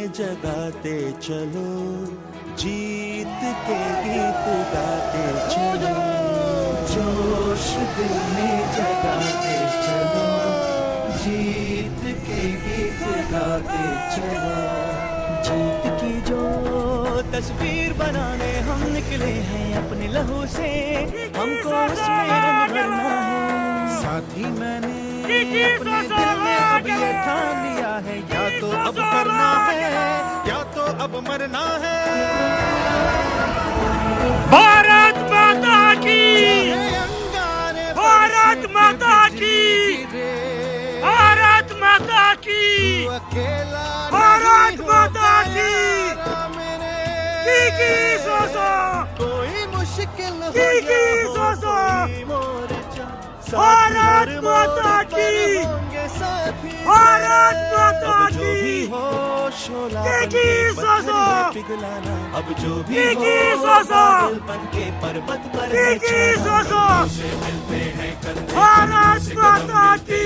जगाते चलो, जीत के गीत गाते चलो, जोश दिल में जगाते चलो, जीत के गीत गाते चलो। जीत की जो तस्वीर बनाने हम निकले हैं अपने लहू से, हमको उसमें रंग भरना है। साथी मैंने अपने दिल में अब ये ठान लिया है, या तो अब करना है या तो अब मरना है। भारत माता की, भारत माता की, भारत माता की, भारत माता की। की सोचो, कोई मुश्किल हो की सोचो, भारत माता की, भारत माता की। की सोचो, पिघलाना अब जो भी की सोचो, बन के पर्वत पर की सोचो, मिलते हैं कंधे भारत माता की।